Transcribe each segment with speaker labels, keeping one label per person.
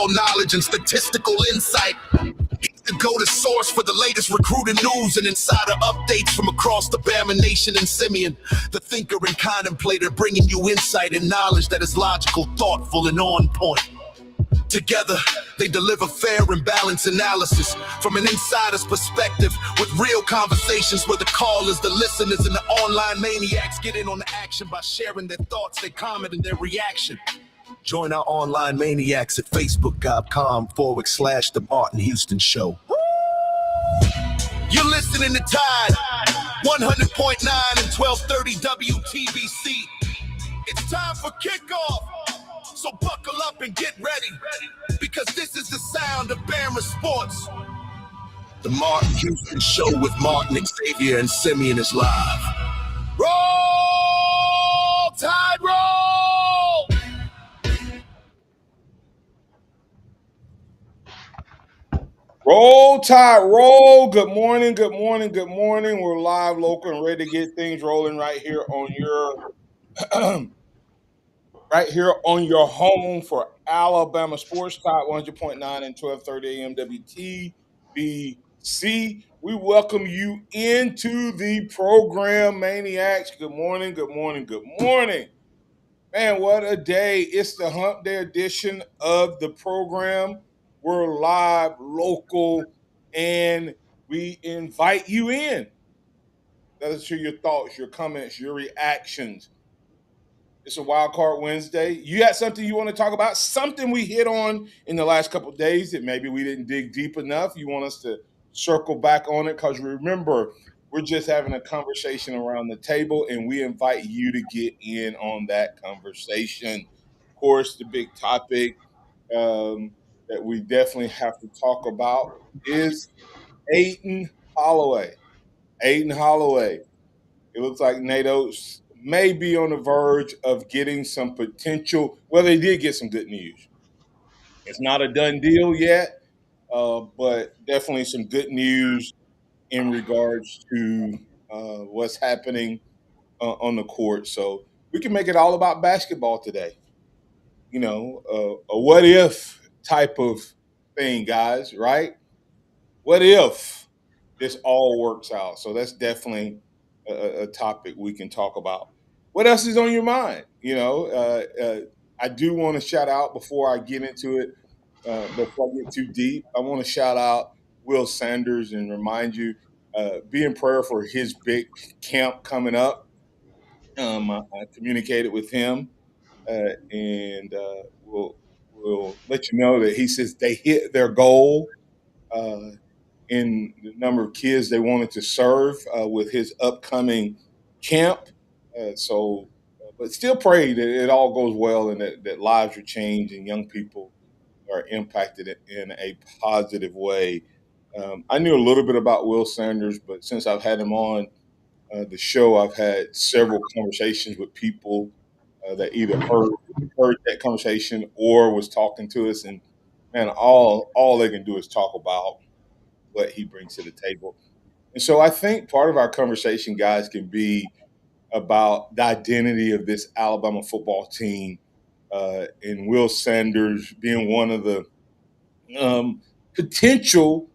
Speaker 1: football knowledge and statistical insight. He's the go-to source for the latest recruiting news and insider updates from across the Bama Nation and Simeon, the thinker and contemplator, bringing you insight and knowledge that is logical, thoughtful, and on point. Together, they deliver fair and balanced analysis from an insider's perspective with real conversations where the callers, the listeners, and the online maniacs get in on the action by sharing their thoughts, their comment, and their reaction. Join our online maniacs at facebook.com/The Martin Houston Show. You're listening to Tide 100.9 and 1230 WTBC. It's time for kickoff. So buckle up and get ready, because this is the sound of Bama sports. The Martin Houston Show with Martin, Xavier, and Simeon is live. Roll Tide, roll!
Speaker 2: Roll Tide, roll. Good morning, good morning, good morning. We're live, local, and ready to get things rolling right here on your right here on your home for Alabama Sports Tide 100.9 and 1230 AM WTBC. We welcome you into the program, Maniacs. Good morning, good morning, good morning. Man, what a day. It's the Hump Day edition of the program. We're live, local, and we invite you in. Let us hear your thoughts, your comments, your reactions. It's a Wild Card Wednesday. You got something you want to talk about? Something we hit on in the last couple of days that maybe we didn't dig deep enough. You want us to circle back on it? Because remember, we're just having a conversation around the table, and we invite you to get in on that conversation. Of course, the big topic that we definitely have to talk about is Aiden Holloway. Aiden Holloway. It looks like Nate Oates may be on the verge of getting some potential. Well, they did get some good news. It's not a done deal yet, but definitely some good news in regards to what's happening on the court. So we can make it all about basketball today. You know, a what if type of thing, guys, right? What if this all works out? So that's definitely a topic we can talk about. What else is on your mind? You know, I do want to shout out before I get into it, before I get too deep, I want to shout out Will Sanders and remind you, be in prayer for his big camp coming up. I communicated with him, and we'll let you know that he says they hit their goal in the number of kids they wanted to serve with his upcoming camp. But still pray that it all goes well and that lives are changed and young people are impacted in a positive way. I knew a little bit about Will Sanders, but since I've had him on the show, I've had several conversations with people that either heard that conversation or was talking to us, and man, all they can do is talk about what he brings to the table. And so I think part of our conversation, guys, can be about the identity of this Alabama football team, and Will Sanders being one of the potential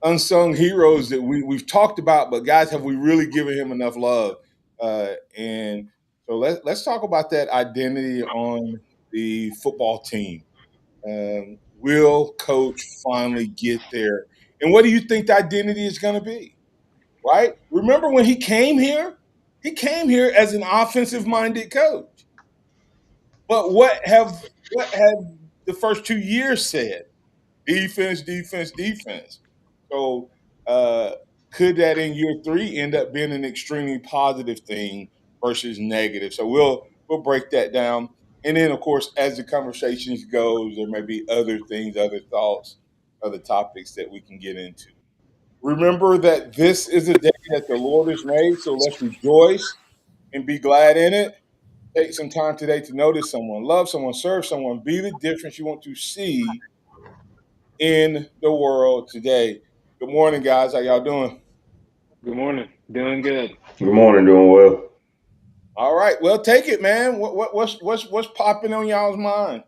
Speaker 2: unsung heroes that we've talked about, but guys, have we really given him enough love? And so let's talk about that identity on the football team. Will Coach finally get there? And what do you think the identity is going to be? Right? Remember when he came here? He came here as an offensive-minded coach. But what have the first 2 years said? Defense, defense, defense. So could that in year 3 end up being an extremely positive thing versus negative? So we'll break that down. And then, of course, as the conversations goes, there may be other things, other thoughts, other topics that we can get into. Remember that this is a day that the Lord has made, so let's rejoice and be glad in it. Take some time today to notice someone, love someone, serve someone, be the difference you want to see in the world today. Good morning, guys. How y'all doing?
Speaker 3: Good morning. Doing good.
Speaker 4: Good morning, doing well.
Speaker 2: All right. Well, take it, man. What's popping on y'all's mind?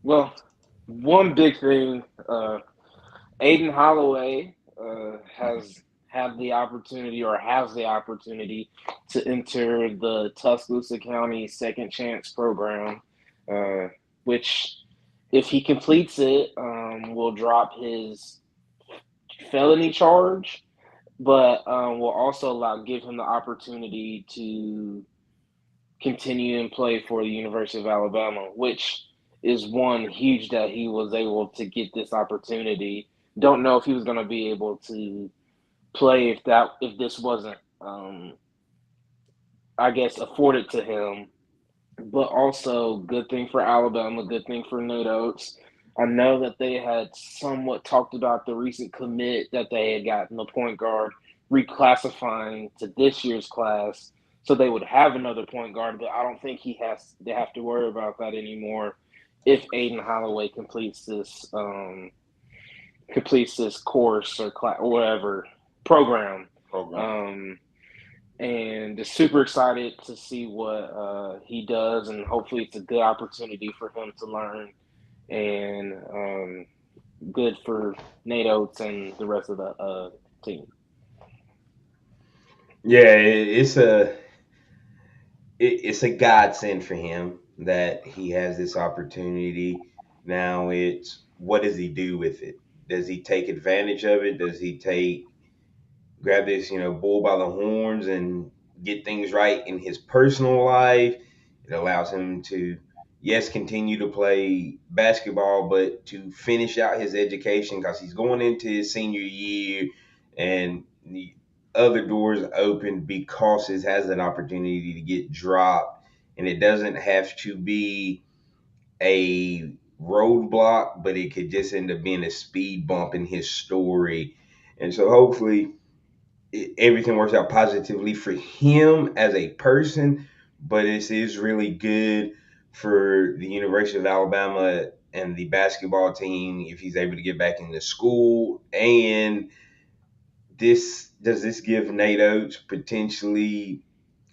Speaker 3: Well, One big thing, Aiden Holloway has had the opportunity or has the opportunity to enter the Tuscaloosa County Second Chance program, uh, which, if he completes it, will drop his felony charge, but will also give him the opportunity to continue and play for the University of Alabama, which is one huge that he was able to get this opportunity. Don't know if he was going to be able to play if this wasn't, I guess, afforded to him. But also, good thing for Alabama, good thing for Nate Oates. I know that they had somewhat talked about the recent commit that they had gotten, the point guard, reclassifying to this year's class, so they would have another point guard. But I don't think they have to worry about that anymore if Aiden Holloway completes this course or class or whatever program. Um, and just super excited to see what he does, and hopefully it's a good opportunity for him to learn, and good for Nate Oates and the rest of the team.
Speaker 4: Yeah, it's a godsend for him that he has this opportunity. Now it's what does he do with it? Does he take advantage of it? Does he take grab this, bull by the horns and get things right in his personal life? It allows him to, yes, continue to play basketball, but to finish out his education because he's going into his senior year, and the other doors open because it has an opportunity to get dropped, and it doesn't have to be a roadblock, but it could just end up being a speed bump in his story. And so hopefully everything works out positively for him as a person, but it is really good for the University of Alabama and the basketball team if he's able to get back into school. And this give Nate Oates potentially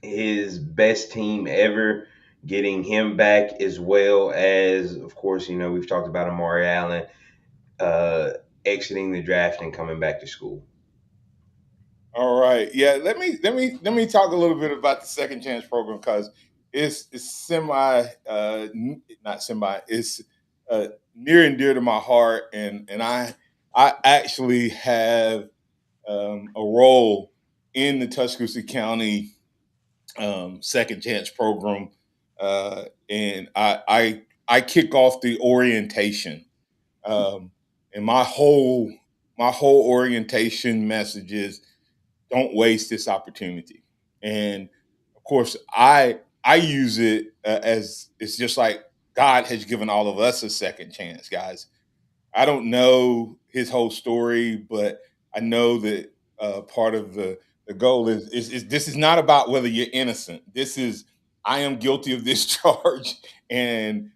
Speaker 4: his best team ever, getting him back, as well as, of course, we've talked about Amari Allen uh, exiting the draft and coming back to school.
Speaker 2: All right. Yeah. Let me talk a little bit about the second chance program because it's semi not semi it's near and dear to my heart, and I actually have a role in the Tuscaloosa County second chance program, and I kick off the orientation, and my whole orientation message is don't waste this opportunity. And of course, I use it as it's just like God has given all of us a second chance, guys. I don't know his whole story, but I know that part of the goal is this is not about whether you're innocent. This is I am guilty of this charge, and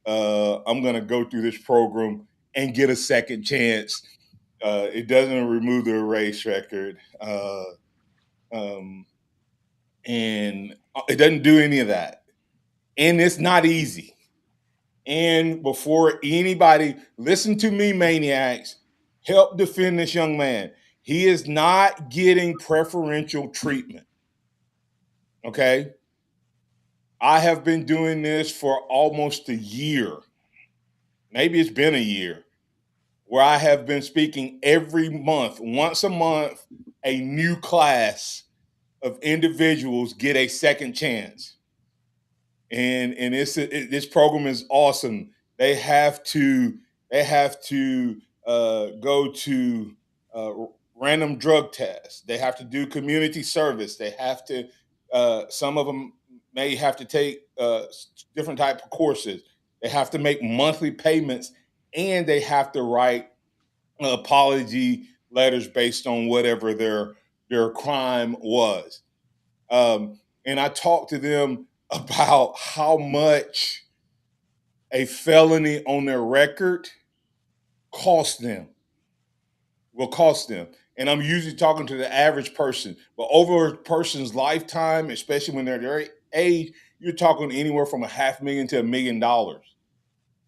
Speaker 2: I'm going to go through this program and get a second chance. It doesn't remove the erase record. Um, and it doesn't do any of that. And it's not easy. And before anybody, listen to me, maniacs, help defend this young man. He is not getting preferential treatment. Okay. I have been doing this for almost a year. Maybe it's been a year where I have been speaking every month, once a month, a new class of individuals get a second chance. And this program is awesome. They have to go to uh, random drug tests. They have to do community service. They have to some of them may have to take different type of courses. They have to make monthly payments, and they have to write apology letters based on whatever their crime was. And I talked to them about how much a felony on their record cost them, will cost them. And I'm usually talking to the average person, but over a person's lifetime, especially when they're their age, you're talking anywhere from $500,000 to $1 million.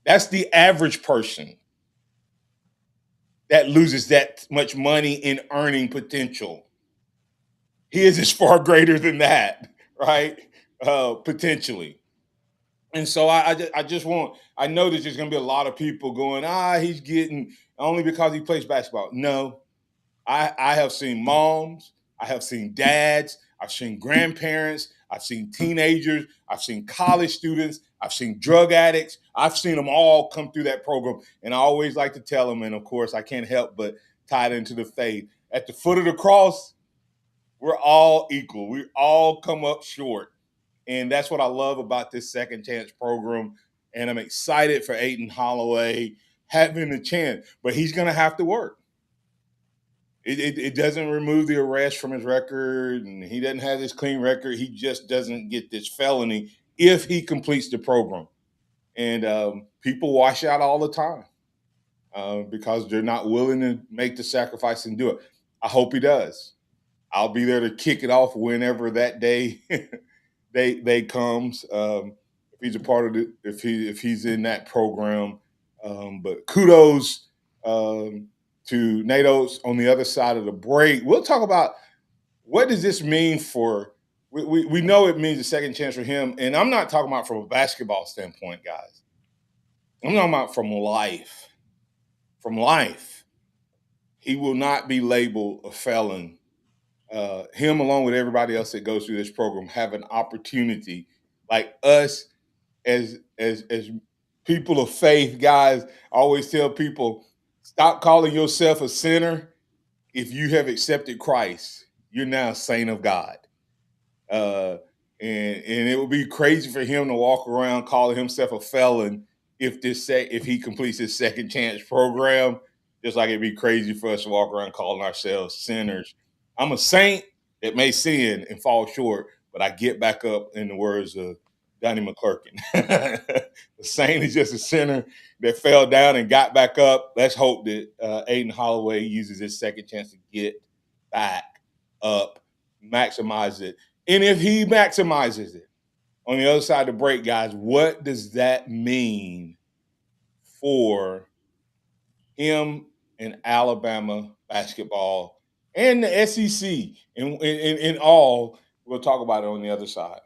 Speaker 2: That's the average person that loses that much money in earning potential. His is far greater than that, right? Potentially. And so I just want, I know that there's going to be a lot of people going, he's getting only because he plays basketball. No, I have seen moms, I have seen dads, I've seen grandparents, I've seen teenagers, I've seen college students, I've seen drug addicts. I've seen them all come through that program. And I always like to tell them, and of course I can't help but tie it into the faith. At the foot of the cross, we're all equal. We all come up short. And that's what I love about this Second Chance program. And I'm excited for Aiden Holloway having the chance, but he's going to have to work. It doesn't remove the arrest from his record, and he doesn't have this clean record. He just doesn't get this felony if he completes the program. And people wash out all the time because they're not willing to make the sacrifice and do it. I hope he does. I'll be there to kick it off whenever that day they comes. If he's a part of it, if he's in that program. But kudos to Nate Oates on the other side of the break. We'll talk about what does this mean for. We know it means a second chance for him, and I'm not talking about from a basketball standpoint, guys. I'm talking about from life. From life, he will not be labeled a felon. Him, along with everybody else that goes through this program, have an opportunity, like us as people of faith, guys. I always tell people, stop calling yourself a sinner. If you have accepted Christ, you're now a saint of God. And it would be crazy for him to walk around calling himself a felon if he completes his second chance program, just like it'd be crazy for us to walk around calling ourselves sinners. I'm a saint that may sin and fall short, but I get back up, in the words of Donnie McClurkin. The saint is just a sinner that fell down and got back up. Let's hope that Aiden Holloway uses his second chance to get back up, maximize it. And if he maximizes it, on the other side of the break, guys, what does that mean for him in Alabama basketball and the SEC? In all, we'll talk about it on the other side.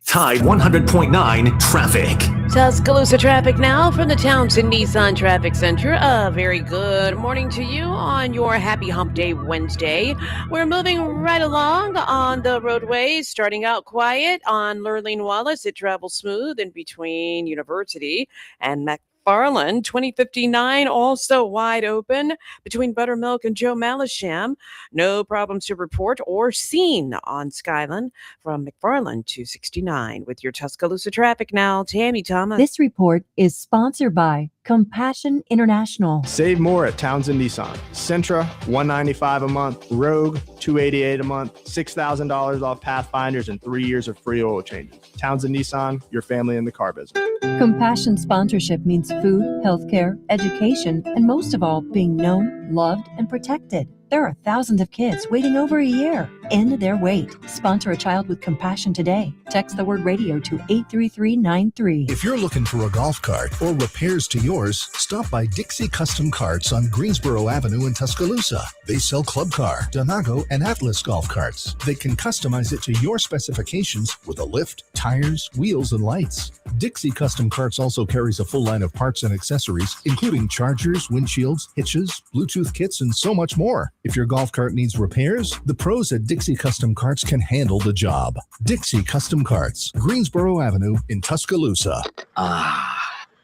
Speaker 5: Tide 100.9 traffic.
Speaker 6: Tuscaloosa traffic now from the Townsend Nissan Traffic Center. A very good morning to you on your Happy Hump Day Wednesday. We're moving right along on the roadways, starting out quiet on Lurleen Wallace. It travels smooth in between University and McFarland. 2059 also wide open between Buttermilk and Joe Malisham. No problems to report or seen on Skyland from McFarland to 69. With your Tuscaloosa traffic now, Tammy Thomas.
Speaker 7: This report is sponsored by Compassion International.
Speaker 8: Save more at Townsend Nissan. Sentra, $195 a month. Rogue, $288 a month. $6,000 off Pathfinders and 3 years of free oil changes. Townsend Nissan, your family in the car business.
Speaker 7: Compassion sponsorship means food, healthcare, education, and most of all, being known, loved, and protected. There are thousands of kids waiting over a year. End their wait. Sponsor a child with compassion today. Text the word radio to 83393.
Speaker 9: If you're looking for a golf cart or repairs to yours, stop by Dixie Custom Carts on Greensboro Avenue in Tuscaloosa. They sell Club Car, Donago, and Atlas golf carts. They can customize it to your specifications with a lift, tires, wheels, and lights. Dixie Custom Carts also carries a full line of parts and accessories, including chargers, windshields, hitches, Bluetooth kits, and so much more. If your golf cart needs repairs, the pros at Dixie Custom Carts can handle the job. Dixie Custom Carts, Greensboro Avenue in Tuscaloosa.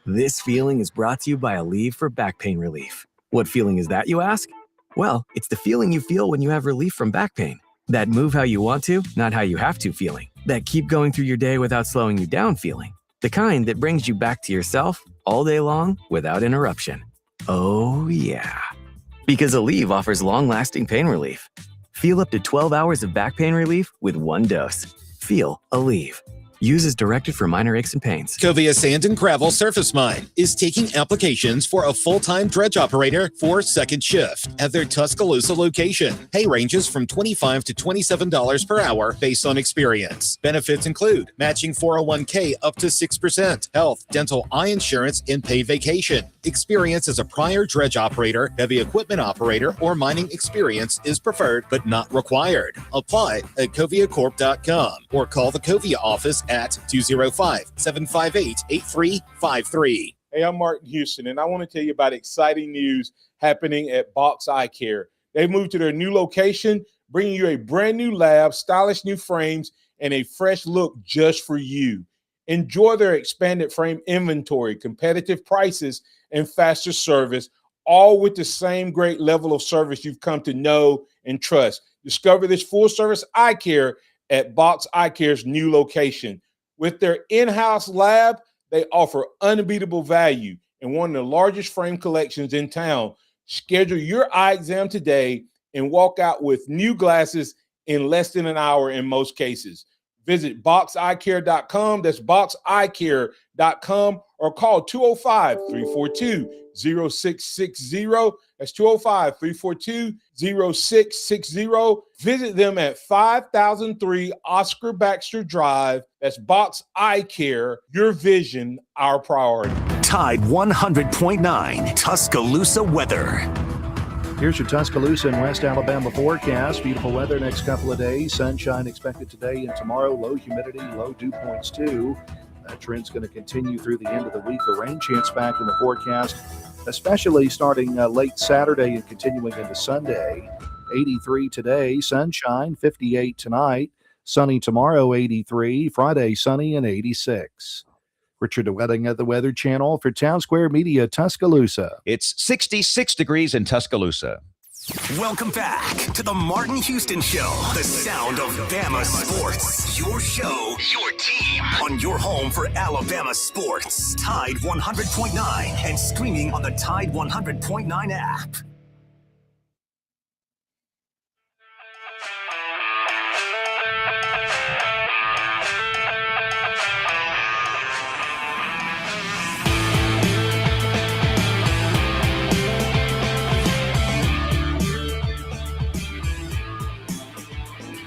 Speaker 10: This feeling is brought to you by Aleve for back pain relief. What feeling is that, you ask? Well, it's the feeling you feel when you have relief from back pain. That move how you want to, not how you have to feeling. That keep going through your day without slowing you down feeling. The kind that brings you back to yourself all day long without interruption. Oh, yeah. Because Aleve offers long-lasting pain relief. Feel up to 12 hours of back pain relief with one dose. Feel Aleve. Use as directed for minor aches and pains.
Speaker 11: Covia Sand and Gravel Surface Mine is taking applications for a full-time dredge operator for second shift at their Tuscaloosa location. Pay ranges from $25 to $27 per hour based on experience. Benefits include matching 401k up to 6%, health, dental, eye insurance, and paid vacation. Experience as a prior dredge operator, heavy equipment operator, or mining experience is preferred but not required. Apply at coviacorp.com or call the Covia office at 205-758-8353.
Speaker 2: Hey, I'm Martin Houston, and I want to tell you about exciting news happening at Box Eye Care. They've moved to their new location, bringing you a brand new lab, stylish new frames, and a fresh look just for you. Enjoy their expanded frame inventory, competitive prices, and faster service, all with the same great level of service you've come to know and trust. Discover this full-service eye care at Box Eye Care's new location. With their in-house lab, they offer unbeatable value and one of the largest frame collections in town. Schedule your eye exam today and walk out with new glasses in less than an hour in most cases. Visit boxeyecare.com. That's boxeyecare.com, or call 205-342-0660. That's 205-342-0660. Visit them at 5003 Oscar Baxter Drive. That's Box Eye Care. Your vision, our priority.
Speaker 5: Tide 100.9 Tuscaloosa weather.
Speaker 9: Here's your Tuscaloosa and West Alabama forecast. Beautiful weather next couple of days. Sunshine expected today and tomorrow. Low humidity, low dew points too. That trend's going to continue through the end of the week. A rain chance back in the forecast, especially starting late Saturday and continuing into Sunday. 83 today, sunshine, 58 tonight. Sunny tomorrow, 83. Friday, sunny and 86. Richard Wedding at the Weather Channel for Town Square Media, Tuscaloosa.
Speaker 12: It's 66 degrees in Tuscaloosa.
Speaker 5: Welcome back to the Martin Houston Show, the sound of Bama sports. Your show, your team, on your home for Alabama sports. Tide 100.9 and streaming on the Tide 100.9 app.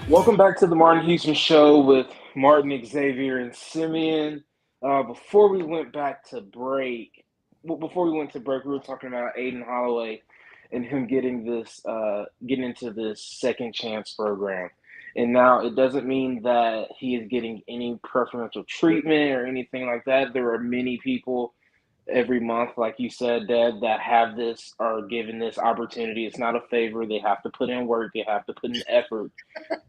Speaker 3: Welcome back to the Martin Houston Show with Martin, Xavier, and Simeon. Before we went to break, we were talking about Aiden Holloway and him getting into this second chance program. And now it doesn't mean that he is getting any preferential treatment or anything like that. There are many people every month, like you said, Dad, that have this, are given this opportunity. It's not a favor. They have to put in work. They have to put in effort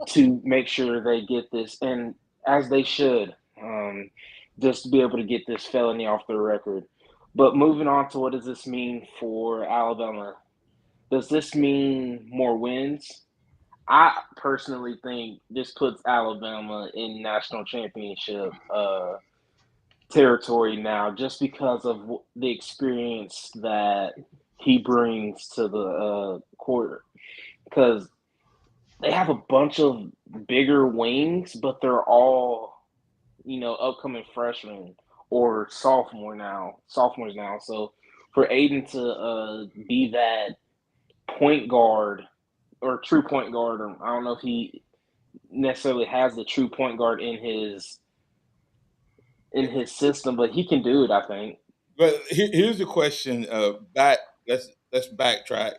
Speaker 3: to make sure they get this, and as they should, just to be able to get this felony off their record. But moving on to, what does this mean for Alabama? Does this mean more wins? I personally think this puts Alabama in national championship territory now, just because of the experience that he brings to the court. Because they have a bunch of bigger wings, but they're all, upcoming freshmen or sophomores now. So for Aiden to be that point guard or true point guard, or I don't know if he necessarily has the true point guard in his system, but he can do it, I think.
Speaker 2: But here's the question. Let's backtrack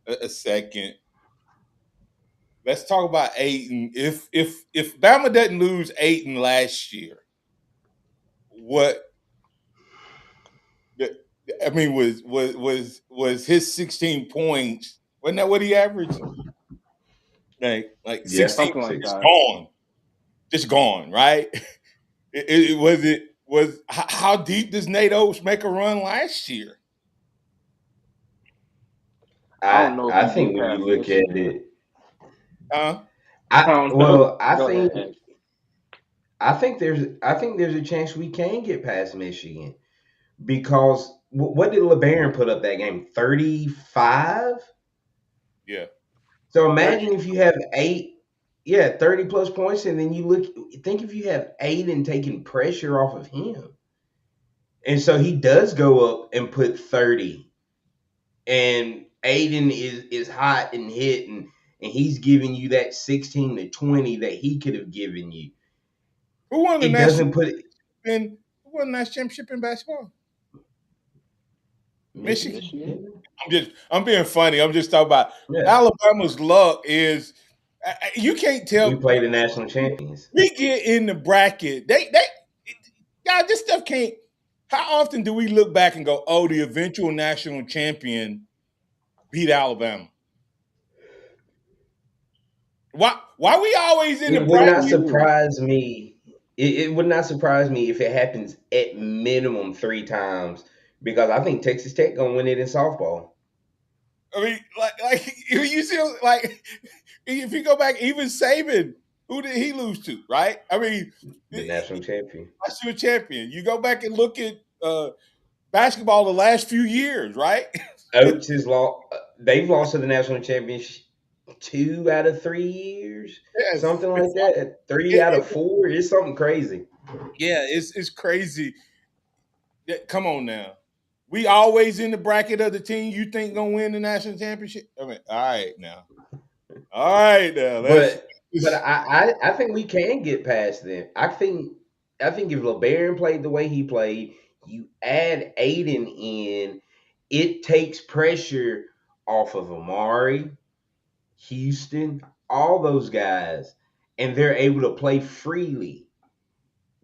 Speaker 2: a second. Let's talk about Aiden. If Bama doesn't lose Aiden last year, was his 16 points? Wasn't that what he averaged? Like 16 points, gone, just gone, right? How deep does Nate Oates make a run last year?
Speaker 4: I think when you look at it, I think there's a chance we can get past Michigan, because what did LeBaron put up that game? 35.
Speaker 2: Yeah.
Speaker 4: So imagine if you have 8 Yeah, 30 plus points, and then think if you have Aiden taking pressure off of him. And so he does go up and put 30. And Aiden is hot and hitting, and he's giving you that 16 to 20 that he could have given you.
Speaker 2: Who won the
Speaker 4: It
Speaker 2: national
Speaker 4: doesn't put it
Speaker 2: in who won the national championship in basketball? Michigan.
Speaker 3: Michigan.
Speaker 2: I'm being funny. I'm just talking about
Speaker 4: Yeah.
Speaker 2: Alabama's luck is you can't
Speaker 4: We
Speaker 2: tell.
Speaker 4: play the national champions.
Speaker 2: We get in the bracket. God, this stuff can't. How often do we look back and go, "Oh, the eventual national champion beat Alabama"? Why we always in the
Speaker 4: It would not
Speaker 2: bracket?
Speaker 4: surprise me. It would not surprise me if it happens at minimum 3 times, because I think Texas Tech gonna win it in softball.
Speaker 2: I mean, like you see, like if you go back, even Saban, who did he lose to? Right? I mean,
Speaker 4: The national champion.
Speaker 2: national champion. You go back and look at basketball the last few years, right?
Speaker 4: Oates has lost. They've lost to the national championship 2 out of 3 years,
Speaker 2: Yes.
Speaker 4: something like that. 3 out of 4. It's something crazy.
Speaker 2: Yeah, it's crazy. Yeah, come on now. We always in the bracket of the team you think gonna win the national championship. I mean, all right now.
Speaker 4: But I think we can get past them. I think if LeBaron played the way he played, you add Aiden in, it takes pressure off of Amari, Houston, all those guys, and they're able to play freely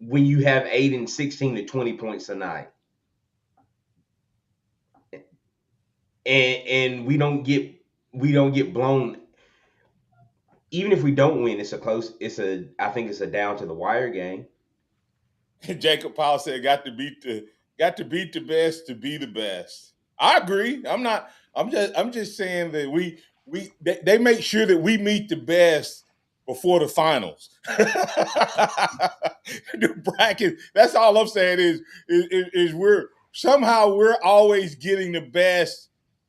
Speaker 4: when you have Aiden 16 to 20 points a night. And we don't get blown. Even if we don't win, I think it's a down to the wire game.
Speaker 2: Jacob Powell said, "Got to beat the best to be the best." I agree. I'm just saying that they make sure that we meet the best before the finals. The bracket. That's all I'm saying is we're always getting the best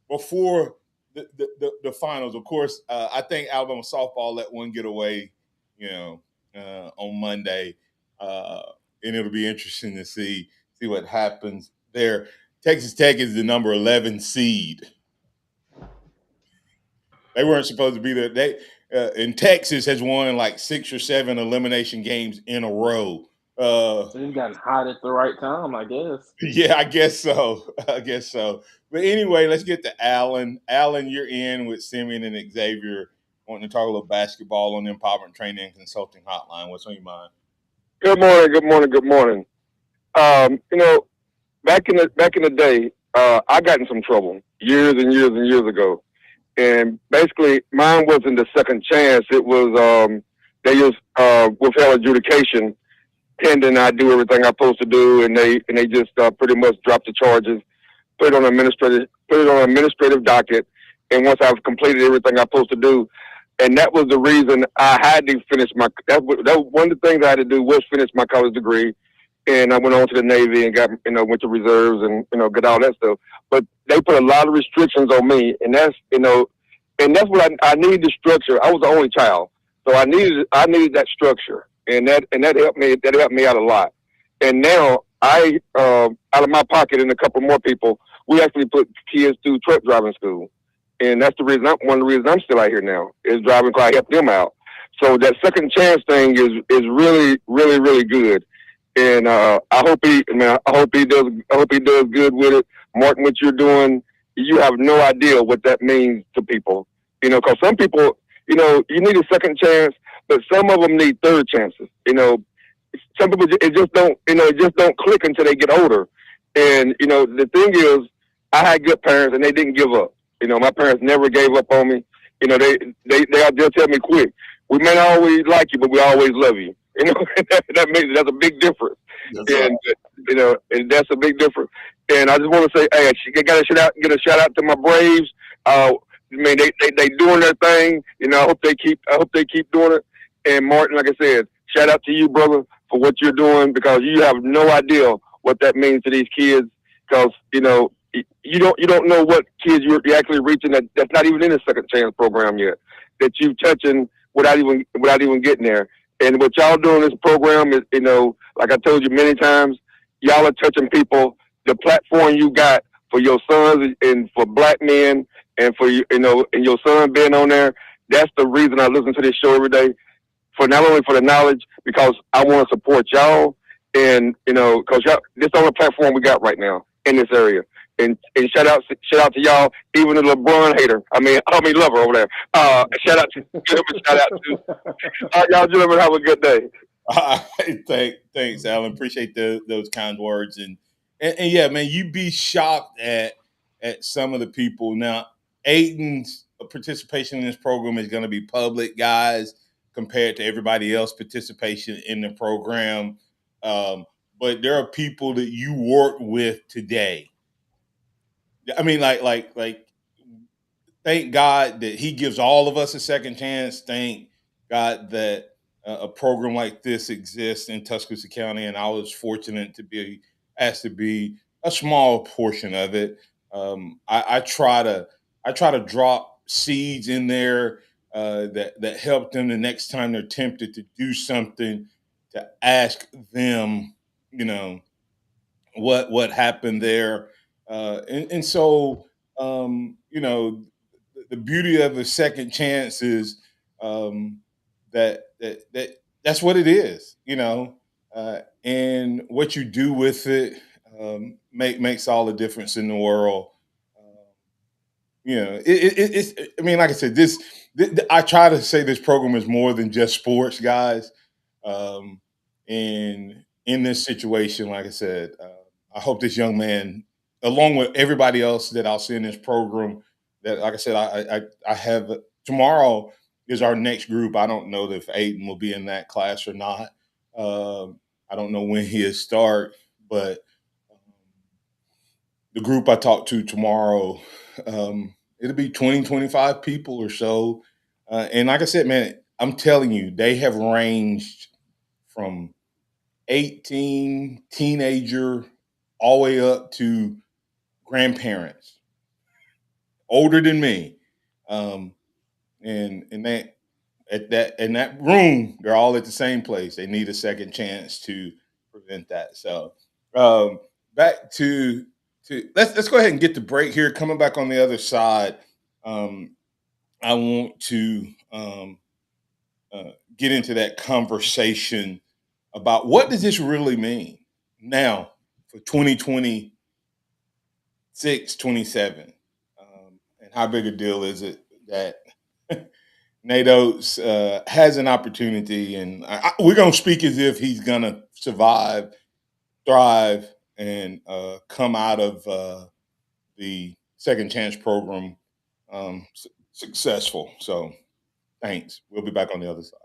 Speaker 2: before the finals. Of course, I think Alabama softball let one get away, on Monday. And it'll be interesting to see what happens there. Texas Tech is the number 11 seed. They weren't supposed to be there. And Texas has won like 6 or 7 elimination games in a row.
Speaker 3: They've gotten hot at the right time, I guess.
Speaker 2: Yeah, I guess so. But anyway, let's get to Alan. Alan, you're in with Simeon and Xavier, wanting to talk a little basketball on the Empowerment Training and Consulting Hotline. What's on your mind?
Speaker 13: Good morning. Back in the day, I got in some trouble years and years ago, and basically mine wasn't the second chance. It was they just withheld adjudication, pending I do everything I'm supposed to do, and they just pretty much dropped the charges, put it on an administrative docket, and once I've completed everything I'm supposed to do. And that was the reason I had to finish that was one of the things I had to do was finish my college degree. And I went on to the Navy and went to reserves and, got all that stuff. But they put a lot of restrictions on me. And that's what I needed, the structure. I was the only child. So I needed that structure. And that helped me out a lot. And now out of my pocket and a couple more people, we actually put kids through truck driving school. And that's one of the reasons I'm still out here now, is driving because I help them out. So that second chance thing is really, really, really good. And I hope he does good with it. Martin, what you're doing, you have no idea what that means to people. Because some people, you need a second chance, but some of them need third chances. Some people it just don't click until they get older. And the thing is, I had good parents and they didn't give up. My parents never gave up on me. They'll tell me quick, we may not always like you, but we always love you. That's a big difference. And that's a big difference. And I just want to say, hey, I got to get a shout out to my Braves. They doing their thing. I hope they keep doing it. And Martin, like I said, shout out to you, brother, for what you're doing, because you have no idea what that means to these kids. Because you don't know what kids you're actually reaching that's not even in the second chance program yet, that you're touching without even getting there. And what y'all doing in this program is, like I told you many times, y'all are touching people. The platform you got for your sons and for black men and for and your son being on there, that's the reason I listen to this show every day. For not only for the knowledge, because I want to support y'all, and because y'all, this is the only platform we got right now in this area. And shout out to y'all, even the LeBron hater. I mean lover over there. Shout out to y'all gentlemen. Have a good day.
Speaker 2: Thanks, Alan. Appreciate those kind words. And yeah, man, you'd be shocked at some of the people. Now, Aiden's participation in this program is going to be public, guys, compared to everybody else participation in the program. But there are people that you work with today. I mean, like, thank God that he gives all of us a second chance. Thank God that a program like this exists in Tuscaloosa County, and I was fortunate to be asked to be a small portion of it. I try to drop seeds in there that help them the next time they're tempted to do something, to ask them, what happened there, and so the beauty of a second chance is that's what it is, and what you do with it makes all the difference in the world. It's. I mean, like I said, I try to say this program is more than just sports, guys. And in this situation, like I said, I hope this young man, along with everybody else that I'll see in this program, that, like I said, I have tomorrow is our next group. I don't know if Aiden will be in that class or not. I don't know when he'll start, but the group I talk to tomorrow, it'll be 20, 25 people or so. And like I said, man, I'm telling you, they have ranged from 18, teenager, all the way up to grandparents, older than me. And that in that room, they're all at the same place. They need a second chance to prevent that. So back to let's go ahead and get the break here. Coming back on the other side, I want to get into that conversation about what does this really mean now for 2026, 27, and how big a deal is it that Nate Oates has an opportunity, and we're going to speak as if he's going to survive, thrive, and come out of the second chance program successful. So thanks. We'll be back on the other side.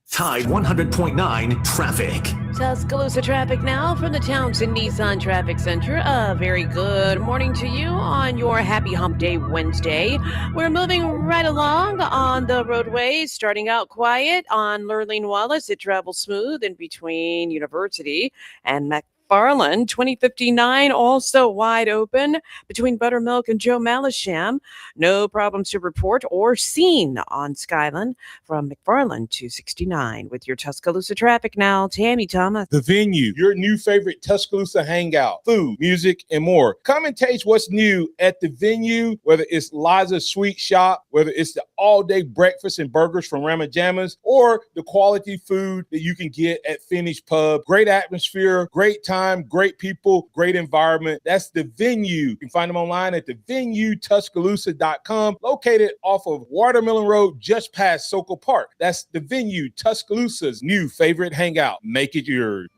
Speaker 5: Tide 100.9 traffic.
Speaker 6: Tuscaloosa traffic now from the Townsend Nissan Traffic Center. A very good morning to you on your Happy Hump Day Wednesday. We're moving right along on the roadways, starting out quiet on Lurleen Wallace. It travels smooth in between University and McFarland. 2059 also wide open between Buttermilk and Joe Malisham. No problems to report or seen on Skyland from McFarland to 69. With your Tuscaloosa traffic now, Tammy Thomas.
Speaker 2: The Venue, your new favorite Tuscaloosa hangout, food, music, and more. Come and taste what's new at The Venue, whether it's Liza's Sweet Shop, whether it's the all-day breakfast and burgers from Ramajama's, or the quality food that you can get at Finish Pub. Great atmosphere, great time, great people, great environment. That's The Venue. You can find them online at thevenuetuscaloosa.com, located off of Watermelon Road, just past Sokol Park. That's The Venue, Tuscaloosa's new favorite hangout. Make it yours.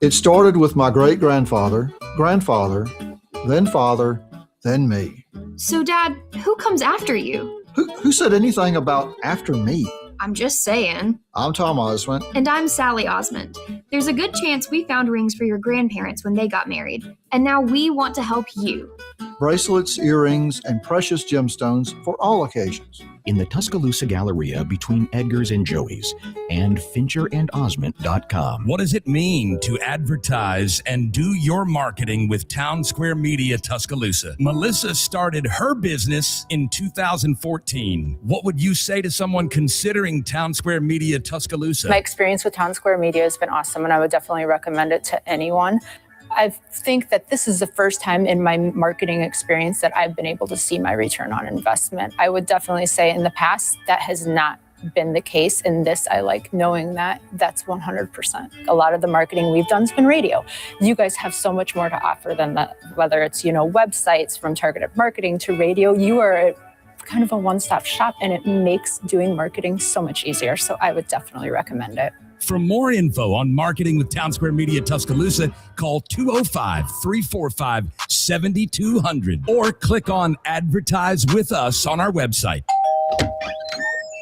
Speaker 14: It started with my great-grandfather, grandfather, then father, then me.
Speaker 15: So, Dad, who comes after you?
Speaker 14: Who said anything about after me?
Speaker 15: I'm just saying.
Speaker 14: I'm Tom Osmond.
Speaker 15: And I'm Sally Osmond. There's a good chance we found rings for your grandparents when they got married, and now we want to help you.
Speaker 14: bracelets, earrings, and precious gemstones for all occasions.
Speaker 16: In the Tuscaloosa Galleria between Edgar's and Joey's and FincherandOsment.com.
Speaker 17: What does it mean to advertise and do your marketing with Town Square Media Tuscaloosa? Melissa started her business in 2014. What would you say to someone considering Town Square Media Tuscaloosa?
Speaker 18: My experience with Town Square Media has been awesome, and I would definitely recommend it to anyone. I think that this is the first time in my marketing experience that I've been able to see my return on investment. I would definitely say in the past that has not been the case. In this, I like knowing that that's 100%. A lot of the marketing we've done has been radio. You guys have so much more to offer than that, whether it's, websites, from targeted marketing to radio. You are kind of a one-stop shop, and it makes doing marketing so much easier. So I would definitely recommend it.
Speaker 17: For more info on marketing with Town Square Media Tuscaloosa, call 205-345-7200 or click on Advertise with Us on our website.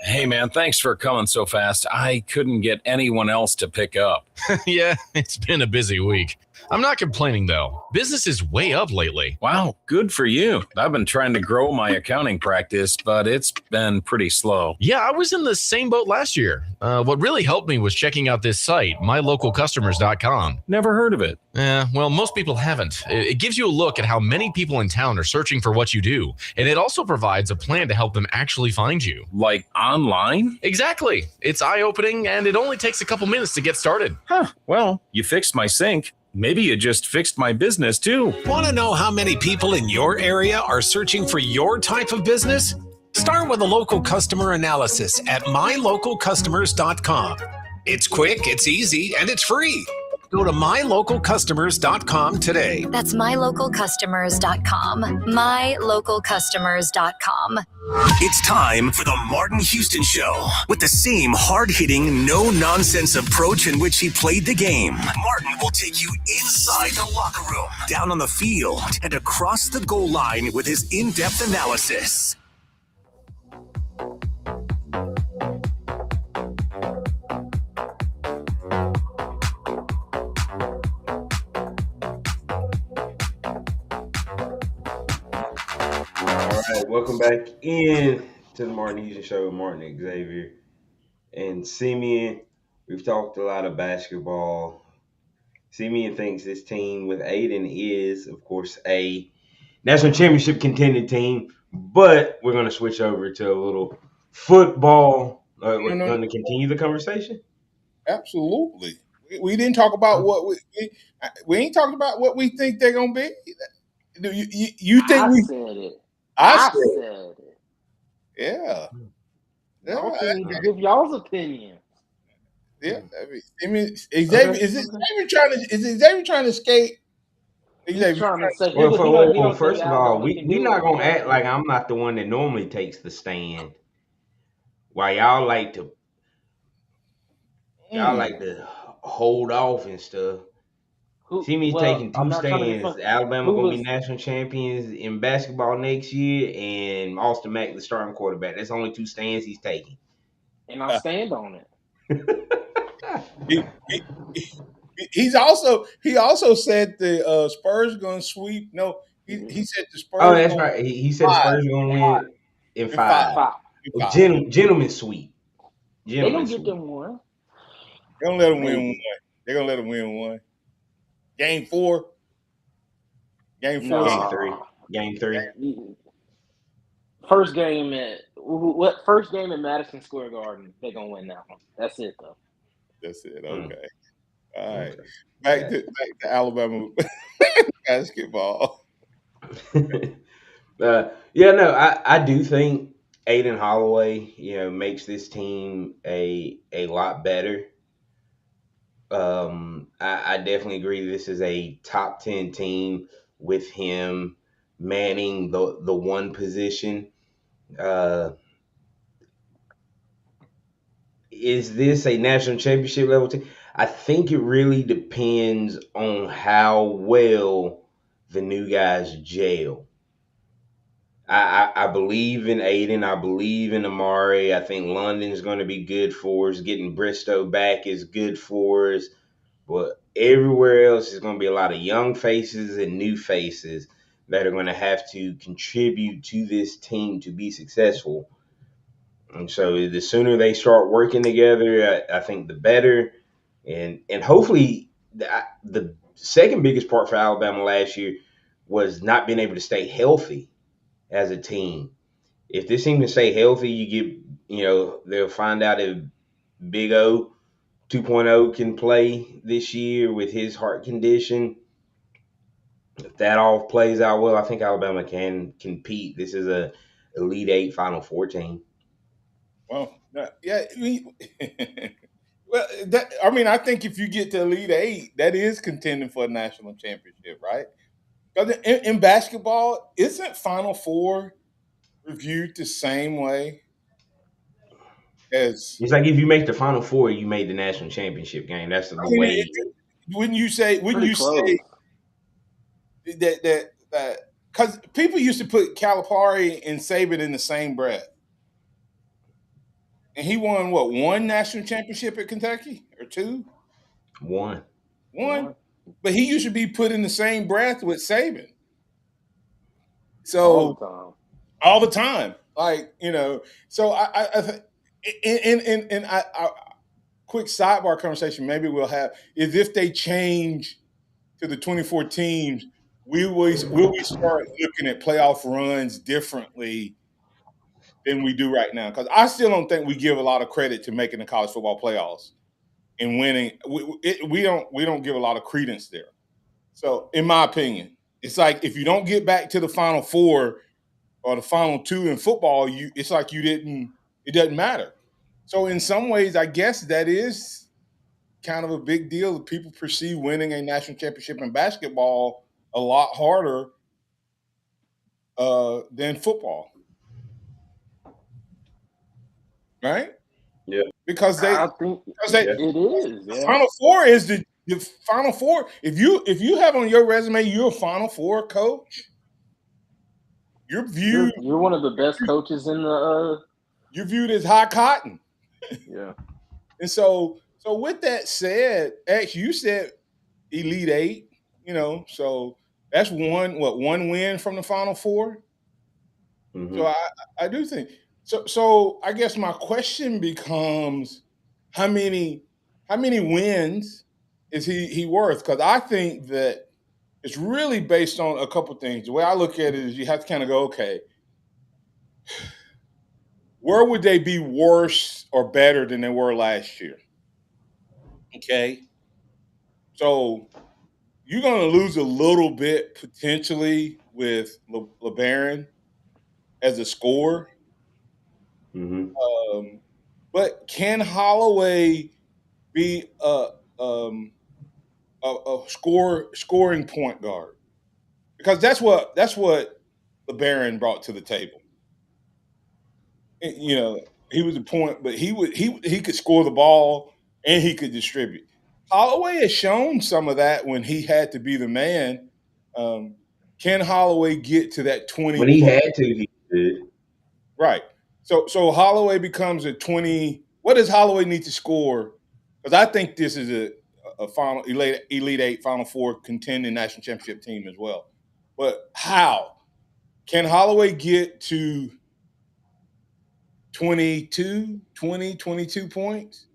Speaker 19: Hey, man, thanks for coming so fast. I couldn't get anyone else to pick up.
Speaker 20: Yeah, it's been a busy week. I'm not complaining, though. Business is way up lately.
Speaker 19: Wow, good for you. I've been trying to grow my accounting practice, but it's been pretty slow.
Speaker 20: Yeah, I was in the same boat last year. What really helped me was checking out this site, mylocalcustomers.com.
Speaker 19: Never heard of it.
Speaker 20: Well, most people haven't. It gives you a look at how many people in town are searching for what you do, and it also provides a plan to help them actually find you.
Speaker 19: Like online?
Speaker 20: Exactly. It's eye-opening, and it only takes a couple minutes to get started.
Speaker 19: Huh. Well, you fixed my sink. Maybe you just fixed my business, too.
Speaker 5: Want to know how many people in your area are searching for your type of business? Start with a local customer analysis at mylocalcustomers.com. It's quick, it's easy, and it's free. Go to mylocalcustomers.com today.
Speaker 21: That's mylocalcustomers.com. Mylocalcustomers.com.
Speaker 5: It's time for the Martin Houston Show. With the same hard-hitting, no-nonsense approach in which he played the game, Martin will take you inside the locker room, down on the field, and across the goal line with his in-depth analysis.
Speaker 4: Welcome back in to the Martin Houston Show with Martin and Xavier and Simeon. We've talked a lot of basketball. Simeon thinks this team with Aiden is, of course, a national championship contending team, but we're going to switch over to a little football. We're going to continue the conversation.
Speaker 2: Absolutely. We didn't talk about what we ain't talking about what we think they're going to be. You think
Speaker 3: I
Speaker 2: we
Speaker 3: said it.
Speaker 2: I
Speaker 3: said
Speaker 2: said
Speaker 3: it.
Speaker 2: Yeah.
Speaker 3: Y'all need to give y'all's opinion.
Speaker 2: Yeah. I mean Xavier, is Xavier trying to escape?
Speaker 4: Well, first of all, we're not going to act like I'm not the one that normally takes the stand. While y'all like to hold off and stuff. Simeon's taking two stands. Alabama going to be national champions in basketball next year, and Austin Mack, the starting quarterback. That's only two stands he's taking.
Speaker 3: And I'll stand on it.
Speaker 2: He also said the Spurs going to sweep. No, he said the Spurs.
Speaker 4: Oh, that's right. He said the Spurs going to win in five. Gentlemen sweep.
Speaker 3: They don't get them one.
Speaker 2: They're going to let them win one. They're going to let them win one. Game 4. Game 4.
Speaker 3: No.
Speaker 4: Game 3.
Speaker 3: First game at Madison Square Garden. They're gonna win that one. That's it though.
Speaker 2: That's it. Okay. All right. Back to Alabama basketball.
Speaker 4: I do think Aiden Holloway, makes this team a lot better. I definitely agree this is a top 10 team with him manning the one position. Is this a national championship level team? I think it really depends on how well the new guys gel. I believe in Aiden. I believe in Amari. I think London's going to be good for us. Getting Bristow back is good for us. But everywhere else is going to be a lot of young faces and new faces that are going to have to contribute to this team to be successful. And so the sooner they start working together, I think the better. And hopefully the second biggest part for Alabama last year was not being able to stay healthy as a team. If this team can stay healthy, they'll find out if Big O 2.0 can play this year with his heart condition. If that all plays out well, I think Alabama can compete. This is a Elite Eight Final Four team.
Speaker 2: Well, yeah. Well, I think if you get to Elite Eight, that is contending for a national championship, right? Because in basketball, isn't Final Four reviewed the same way as?
Speaker 4: It's like if you make the Final Four, you made the national championship game. That's the
Speaker 2: I mean,
Speaker 4: way.
Speaker 2: wouldn't you say
Speaker 3: Pretty close.
Speaker 2: that because people used to put Calipari and Saban in the same breath, and he won one national championship at Kentucky or two?
Speaker 4: One.
Speaker 2: But he used to be put in the same breath with Saban.
Speaker 3: All
Speaker 2: So
Speaker 3: the time.
Speaker 2: all the time, So quick sidebar conversation maybe we'll have is if they change to the 24 teams, will we start looking at playoff runs differently than we do right now? Because I still don't think we give a lot of credit to making the college football playoffs and winning. We don't give a lot of credence there. So, in my opinion, it's like if you don't get back to the Final Four or the Final Two in football, it's like you didn't. It doesn't matter. So, in some ways, I guess that is kind of a big deal. People perceive winning a national championship in basketball a lot harder than football, right?
Speaker 4: Yeah,
Speaker 2: because
Speaker 3: I think it is.
Speaker 2: the
Speaker 3: Yeah.
Speaker 2: Final Four is the Final Four. If you have on your resume you're a Final Four coach, you're viewed
Speaker 3: You're one of the best coaches in the.
Speaker 2: You're viewed as high cotton.
Speaker 3: Yeah.
Speaker 2: And so with that said, actually you said Elite Eight, so that's one win from the Final Four.
Speaker 4: Mm-hmm.
Speaker 2: So I do think so I guess my question becomes how many wins is he worth? Because I think that it's really based on a couple things. The way I look at it is you have to kind of go, okay, where would they be worse or better than they were last year? Okay. So you're going to lose a little bit potentially with LeBaron as a scorer.
Speaker 4: Mm-hmm.
Speaker 2: But can Holloway be a scoring point guard? Because that's what LeBaron brought to the table. He was a point, but he could score the ball and he could distribute. Holloway has shown some of that when he had to be the man. Can Holloway get to that 20?
Speaker 4: When he had to, he did.
Speaker 2: Right. So Holloway becomes a 20. What does Holloway need to score? Because I think this is a final Elite Eight, Final Four contending national championship team as well. But how can Holloway get to 22 points?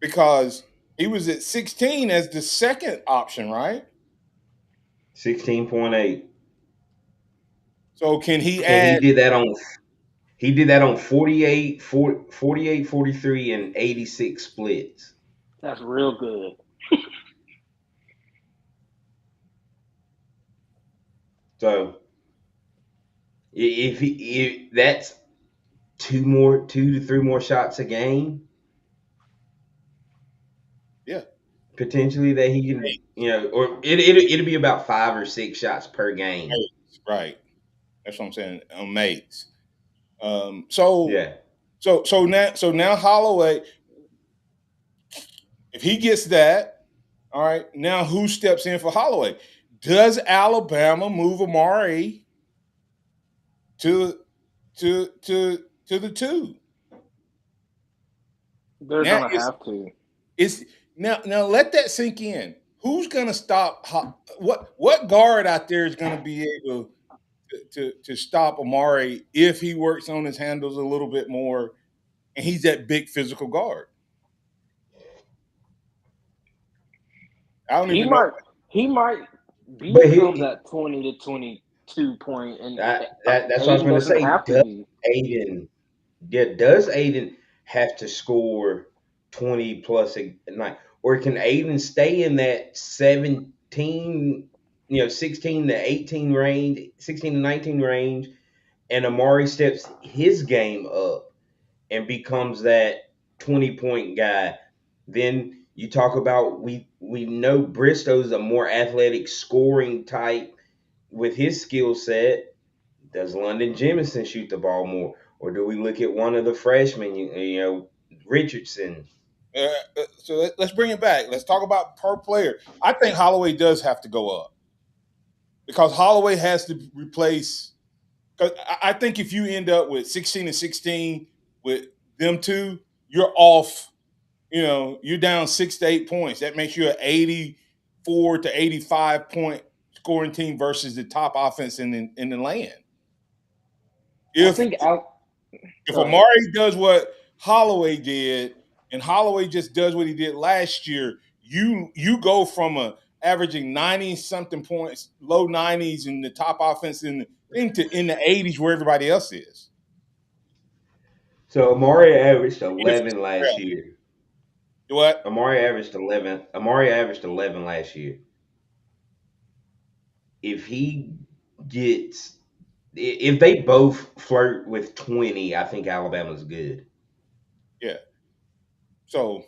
Speaker 2: Because he was at 16 as the second option, right?
Speaker 4: 16.8.
Speaker 2: So can he add?
Speaker 4: He did that on 48, 43, and 86 splits.
Speaker 3: That's real good.
Speaker 4: So if that's two to three more shots a game,
Speaker 2: yeah,
Speaker 4: potentially that he can, or it'll be about 5 or 6 shots per game.
Speaker 2: Right. That's what I'm saying on mates. So now Holloway, if he gets that, all right. Now who steps in for Holloway? Does Alabama move Amari to the 2?
Speaker 3: They're gonna have to.
Speaker 2: Now let that sink in. who's going to stop? What guard out there is going to be able to stop Amari if he works on his handles a little bit more, and he's that big physical guard? I don't even know.
Speaker 3: He might
Speaker 4: But
Speaker 3: become that 20 to 22 point, and
Speaker 4: that's what I was
Speaker 3: Aiden
Speaker 4: going to
Speaker 3: doesn't
Speaker 4: say.
Speaker 3: have to be.
Speaker 4: Does Aiden have to score 20 plus a night, or can Aiden stay in that 17, 16 to 18 range, 16 to 19 range, and Amari steps his game up and becomes that 20-point guy? Then you talk about we know Bristow's a more athletic scoring type with his skill set. Does London Jemison shoot the ball more, or do we look at one of the freshmen? Richardson.
Speaker 2: So let's bring it back. Let's talk about per player. I think Holloway does have to go up because Holloway has to replace. Because I think if you end up with 16 and 16 with them two, you're off. You're down 6 to 8 points. That makes you an 84 to 85 point scoring team versus the top offense in the land. If Amari does what Holloway did, and Holloway just does what he did last year, you go from averaging 90-something points, low 90s in the top offense in the 80s where everybody else is.
Speaker 4: So Amari averaged 11 last year.
Speaker 2: What?
Speaker 4: Amari averaged 11. Amari averaged 11 last year. If they both flirt with 20, I think Alabama's good.
Speaker 2: Yeah. So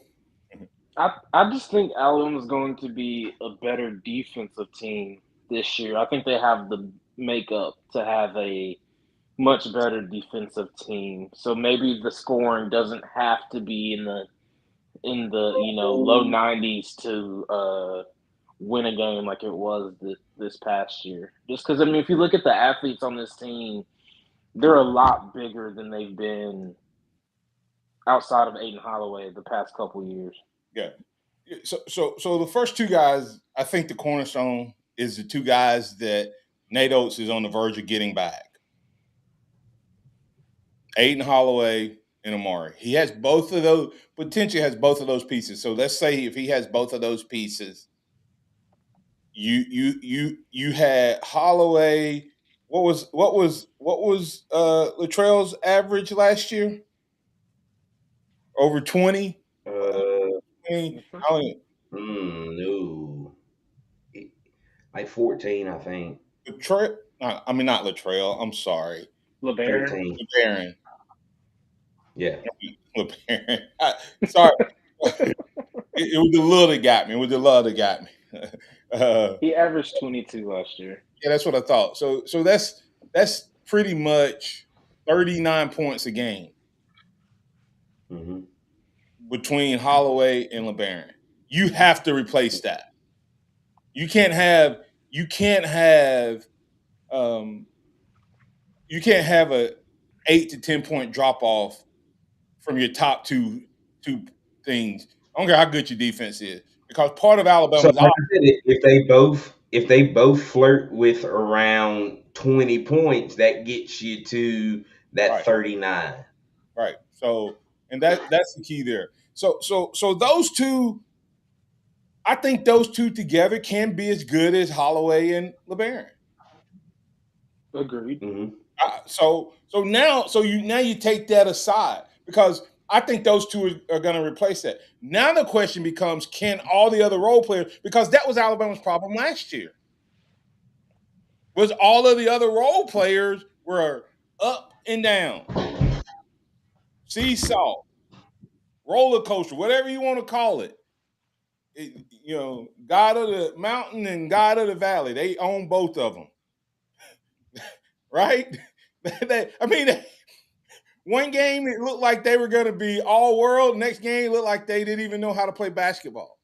Speaker 3: I just think Alabama's going to be a better defensive team this year. I think they have the makeup to have a much better defensive team. So maybe the scoring doesn't have to be in the low 90s to win a game like it was this past year. Just because, if you look at the athletes on this team, they're a lot bigger than they've been outside of Aiden Holloway the past couple years.
Speaker 2: Yeah. So the first two guys, I think the cornerstone is the two guys that Nate Oates is on the verge of getting back. Aiden Holloway and Amari. He has both of those, potentially has both of those pieces. So let's say if he has both of those pieces, you had Holloway. What was Latrell's average last year? Over 20?
Speaker 4: No. Like 14, I think.
Speaker 2: Not Latrell. I'm sorry.
Speaker 3: LeBaron.
Speaker 2: 14.
Speaker 4: Yeah.
Speaker 2: LeBaron. Sorry. It was the love that got me.
Speaker 3: He averaged 22 last year.
Speaker 2: Yeah, that's what I thought. So that's pretty much 39 points a game between Holloway and LeBaron. You have to replace that. You can't have a 8 to 10 point drop off from your top two things. I don't care how good your defense is, because part of Alabama's
Speaker 4: if they both flirt with around 20 points, that gets you to that 39.
Speaker 2: Right. So, and that's the key there. So those two, I think those two together can be as good as Holloway and LeBaron.
Speaker 3: Agreed.
Speaker 2: So now you take that aside, because I think those two are going to replace that. Now the question becomes, can all the other role players, because that was Alabama's problem last year, was all of the other role players were up and down, seesaw, roller coaster, whatever you want to call it. God of the mountain and God of the valley, they own both of them. Right? One game it looked like they were going to be all world. Next game it looked like they didn't even know how to play basketball.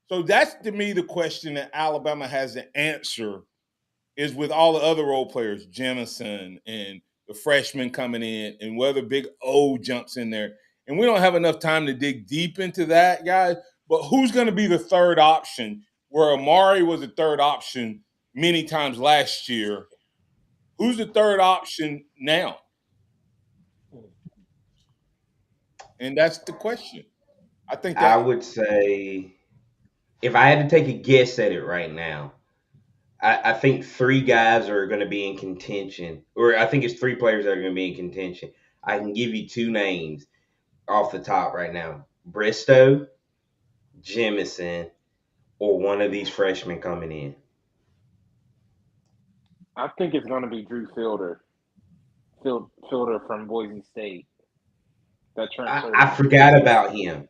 Speaker 2: So that's, to me, the question that Alabama has to answer, is with all the other role players, Jemison and the freshmen coming in, and whether Big O jumps in there. And we don't have enough time to dig deep into that, guys. But who's going to be the third option where Amari was the third option many times last year, who's the third option now? And that's the question. I think
Speaker 4: I
Speaker 2: that
Speaker 4: would say, if I had to take a guess at it right now, I think three guys are going to be in contention, or I think it's three players that are going to be in contention. I can give you two names off the top right now: Bristow, Jemison, or one of these freshmen coming in.
Speaker 3: I think it's going to be Drew Fielder from Boise State. That transfer.
Speaker 4: I forgot about him.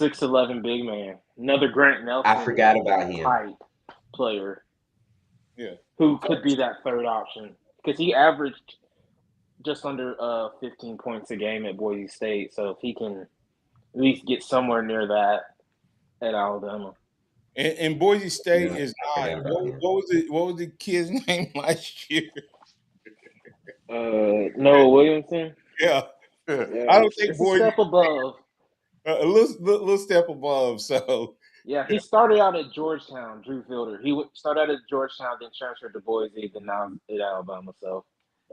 Speaker 3: 6'11" big man. Another Grant Nelson.
Speaker 4: I forgot about him.
Speaker 3: Type player.
Speaker 2: Yeah.
Speaker 3: Who could be that third option? Because he averaged just under 15 points a game at Boise State. So if he can at least get somewhere near that at Alabama.
Speaker 2: And Boise State is not. What was the kid's name last year?
Speaker 3: Noah Williamson.
Speaker 2: Yeah. I don't think
Speaker 3: it's
Speaker 2: Boise.
Speaker 3: a step above.
Speaker 2: A little step above. So
Speaker 3: yeah, he started out at Georgetown. Drew Fielder. He started out at Georgetown, then transferred to Boise, then now at Alabama. So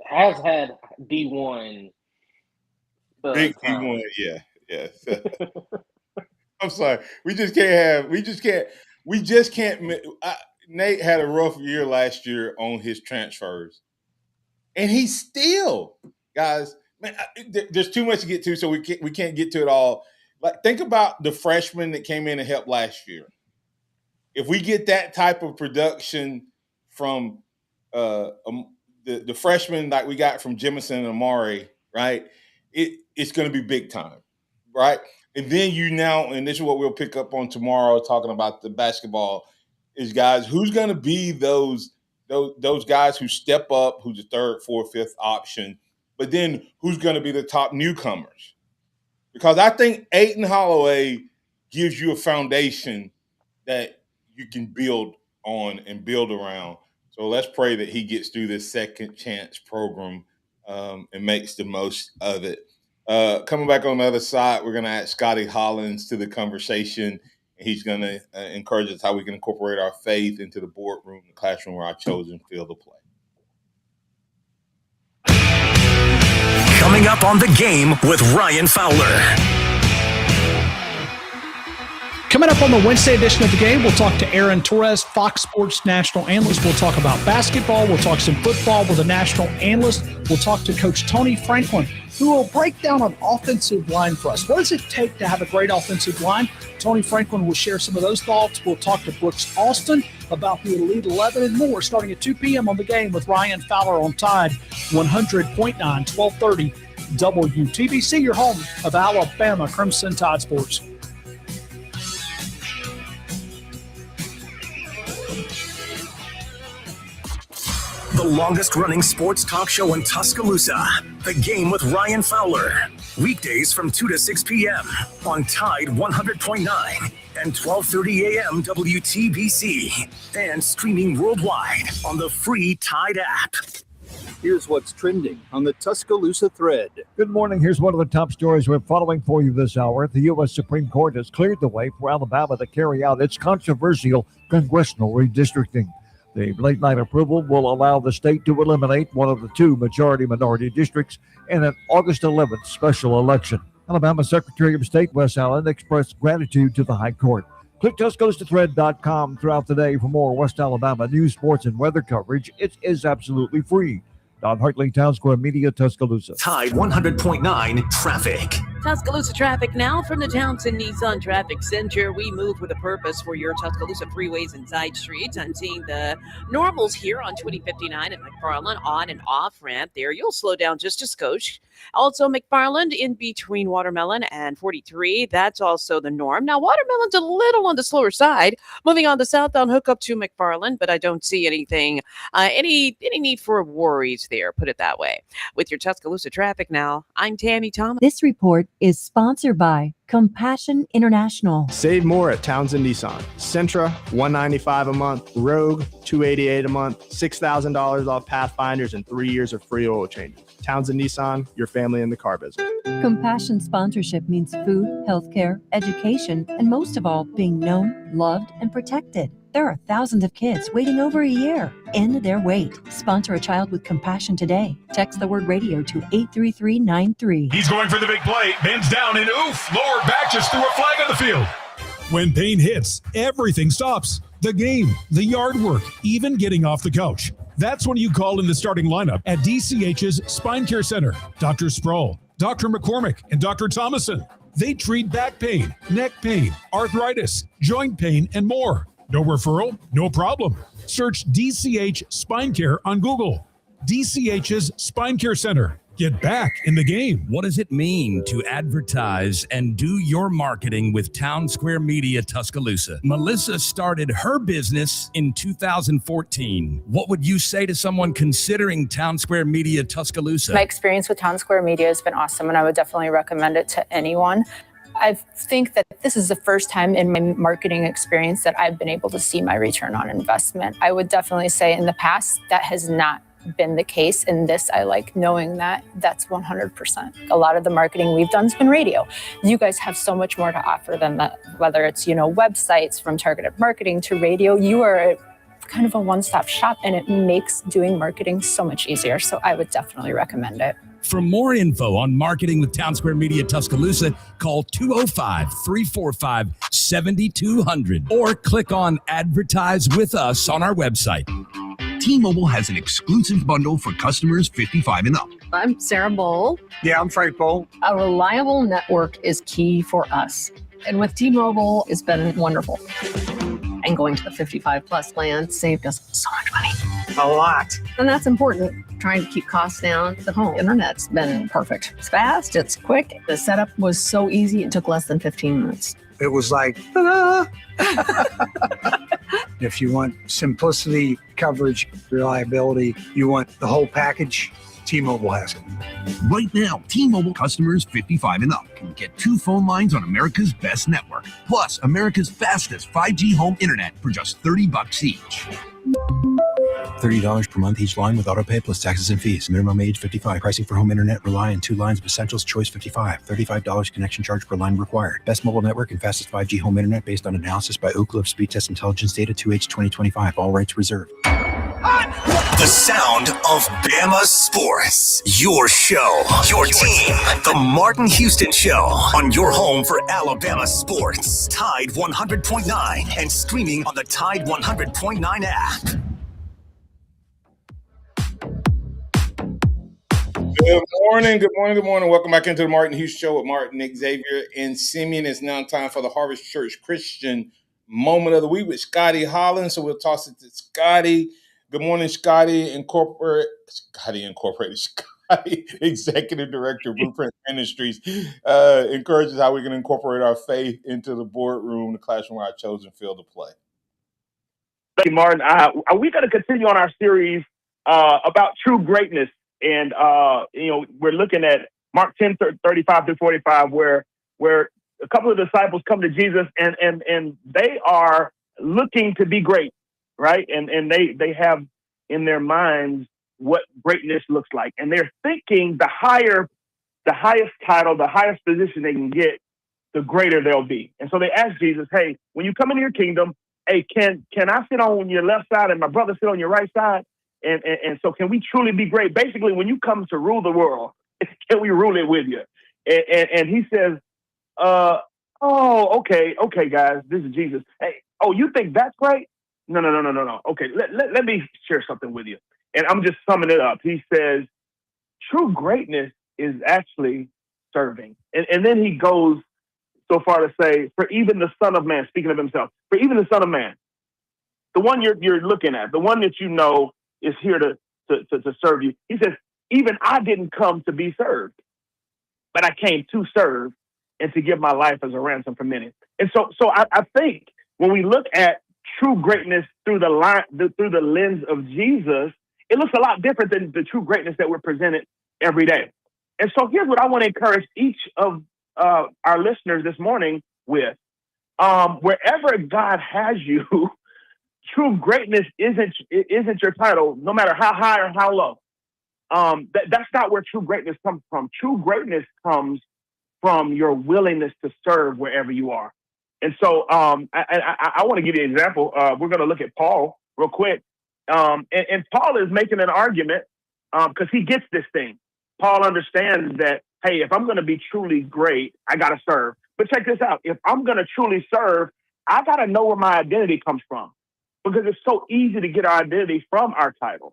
Speaker 3: has had D1.
Speaker 2: Big D1, yeah. I'm sorry. We just can't. Nate had a rough year last year on his transfers, and he still, guys. Man, there's too much to get to, so we can't get to it all. Like, think about the freshmen that came in and helped last year. If we get that type of production from the freshmen like we got from Jemison and Amari, right? It's going to be big time, right? And then and this is what we'll pick up on tomorrow, talking about the basketball, is guys, who's going to be those guys who step up, who's the third, fourth, fifth option, but then who's going to be the top newcomers? Because I think Aiden Holloway gives you a foundation that you can build on and build around. So let's pray that he gets through this second chance program and makes the most of it. Coming back on the other side, we're going to add Scotty Hollins to the conversation. He's going to encourage us how we can incorporate our faith into the boardroom, the classroom, where our chosen field of play.
Speaker 5: Coming up on The Game with Ryan Fowler.
Speaker 1: Coming up on the Wednesday edition of The Game, we'll talk to Aaron Torres, Fox Sports national analyst. We'll talk about basketball. We'll talk some football with a national analyst. We'll talk to Coach Tony Franklin, who will break down an offensive line for us. What does it take to have a great offensive line? Tony Franklin will share some of those thoughts. We'll talk to Brooks Austin about the Elite 11 and more, starting at 2 p.m. on The Game with Ryan Fowler on Tide 100.9, 1230 WTBC, your home of Alabama Crimson Tide Sports.
Speaker 5: The longest-running sports talk show in Tuscaloosa. The Game with Ryan Fowler. Weekdays from 2 to 6 p.m. on Tide 100.9 and 12:30 a.m. WTBC. And streaming worldwide on the free Tide app.
Speaker 22: Here's what's trending on the Tuscaloosa thread.
Speaker 23: Good morning. Here's one of the top stories we're following for you this hour. The U.S. Supreme Court has cleared the way for Alabama to carry out its controversial congressional redistricting. The late-night approval will allow the state to eliminate one of the two majority-minority districts in an August 11th special election. Alabama Secretary of State Wes Allen expressed gratitude to the High Court. Click TuscaloosaThread.com throughout the day for more West Alabama news, sports, and weather coverage. It is absolutely free. Don Hartley, Town Square Media, Tuscaloosa.
Speaker 5: Tide 100.9 traffic.
Speaker 6: Tuscaloosa traffic now from the Townsend Nissan Traffic Center. We move with a purpose for your Tuscaloosa freeways and side streets. I'm seeing the normals here on 2059 at McFarland on and off ramp there. You'll slow down just a skosh. Also, McFarland in between Watermelon and 43. That's also the norm. Now, Watermelon's a little on the slower side. Moving on the southbound hookup to McFarland, but I don't see anything, any need for worries there, put it that way. With your Tuscaloosa traffic now, I'm Tammy Thomas.
Speaker 7: This report is sponsored by Compassion International.
Speaker 8: Save more at Townsend Nissan. Sentra, $195 a month. Rogue, $288 a month. $6,000 off Pathfinders and 3 years of free oil changes. Townsend Nissan, your family in the car business.
Speaker 7: Compassion sponsorship means food, healthcare, education, and most of all, being known, loved, and protected. There are thousands of kids waiting over a year. End their wait. Sponsor a child with compassion today. Text the word radio to 83393.
Speaker 9: He's going for the big play, bends down and oof, lower back, just threw a flag on the field. When pain hits, everything stops. The game, the yard work, even getting off the couch. That's when you call in the starting lineup at DCH's Spine Care Center. Dr. Sproul, Dr. McCormick, and Dr. Thomason. They treat back pain, neck pain, arthritis, joint pain, and more. No referral? No problem. Search DCH Spine Care on Google. DCH's Spine Care Center. Get back in the game.
Speaker 17: What does it mean to advertise and do your marketing with Town Square Media Tuscaloosa? Melissa started her business in 2014. What would you say to someone considering Town Square Media Tuscaloosa?
Speaker 18: My experience with Town Square Media has been awesome, and I would definitely recommend it to anyone. I think that this is the first time in my marketing experience that I've been able to see my return on investment. I would definitely say in the past that has not been the case. In this, I like knowing that that's 100%. A lot of the marketing we've done has been radio. You guys have so much more to offer than that, whether it's, websites, from targeted marketing to radio. You are kind of a one-stop shop, and it makes doing marketing so much easier. So I would definitely recommend it.
Speaker 17: For more info on marketing with Town Square Media Tuscaloosa, call 205-345-7200 or click on Advertise with Us on our website.
Speaker 10: T-Mobile has an exclusive bundle for customers 55 and up.
Speaker 11: I'm Sarah Bowl.
Speaker 10: Yeah, I'm Frank Bowl.
Speaker 11: A reliable network is key for us. And with T-Mobile, it's been wonderful. And going to the 55 plus plan saved us so much money.
Speaker 10: A lot.
Speaker 11: And that's important. Trying to keep costs down. The home internet's been perfect. It's fast, it's quick. The setup was so easy, it took less than 15 minutes.
Speaker 10: It was like, ah. If you want simplicity, coverage, reliability, you want the whole package, T-Mobile has it. Right now, T-Mobile customers 55 and up can get 2 phone lines on America's best network, plus America's fastest 5G home internet for just $30 each.
Speaker 24: $30 per month each line with autopay plus taxes and fees. Minimum age 55. Pricing for home internet. Rely on 2 lines of Essentials. Choice 55. $35 connection charge per line required. Best mobile network and fastest 5G home internet based on analysis by Ookla of Speed Test Intelligence data 2H 2025. All rights reserved.
Speaker 5: The sound of Bama Sports. Your show, your team. The Martin Houston Show on your home for Alabama sports. Tide 100.9 and streaming on the Tide 100.9 app.
Speaker 2: Good morning, good morning, good morning. Welcome back into the Martin Houston Show with Martin, Xavier, and Simeon. It's now time for the Harvest Church Christian Moment of the Week with Scotty Holland. So we'll toss it to Scotty. Good morning, Scotty Executive Director of Blueprint Ministries, encourages how we can incorporate our faith into the boardroom, the classroom, our chosen field of play.
Speaker 25: Thank you, Martin. We're going to continue on our series about true greatness. And, we're looking at Mark 10:35-45, where a couple of disciples come to Jesus and they are looking to be great, right? And they have in their minds what greatness looks like. And they're thinking the highest title, the highest position they can get, the greater they'll be. And so they ask Jesus, hey, when you come into your kingdom, hey, can I sit on your left side and my brother sit on your right side? And so can we truly be great? Basically, when you come to rule the world, can we rule it with you? And he says, okay, guys, this is Jesus. Hey, you think that's great? No. Okay, let me share something with you. And I'm just summing it up. He says, true greatness is actually serving. And then he goes so far to say, for even the Son of Man, speaking of himself, for even the Son of Man, the one you're looking at, the one that you know is here to serve you. He says, even I didn't come to be served, but I came to serve and to give my life as a ransom for many. And so I think when we look at true greatness through the lens of Jesus, it looks a lot different than the true greatness that we're presented every day. And so here's what I want to encourage each of our listeners this morning with. Wherever God has you, true greatness isn't your title, no matter how high or how low. That's not where true greatness comes from. True greatness comes from your willingness to serve wherever you are. And so I want to give you an example. We're going to look at Paul real quick. And Paul is making an argument because he gets this thing. Paul understands that, hey, if I'm going to be truly great, I got to serve. But check this out. If I'm going to truly serve, I got to know where my identity comes from, because it's so easy to get our identity from our title,